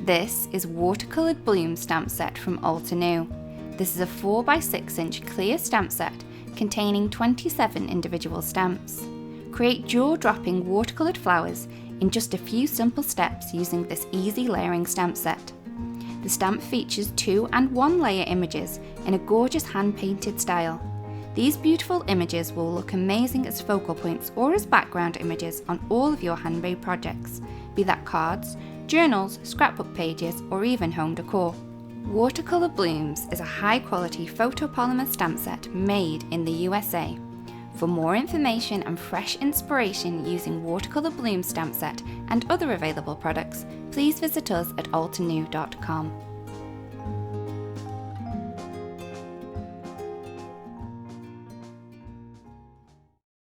This is Watercolored Bloom stamp set from Altenew. This is a 4x6 inch clear stamp set containing 27 individual stamps. Create jaw-dropping watercolored flowers in just a few simple steps using this easy layering stamp set. The stamp features 2 and 1 layer images in a gorgeous hand-painted style. These beautiful images will look amazing as focal points or as background images on all of your handmade projects, be that cards, journals, scrapbook pages, or even home decor. Watercolor Blooms is a high-quality photopolymer stamp set made in the USA. For more information and fresh inspiration using Watercolor Bloom stamp set and other available products, please visit us at altenew.com.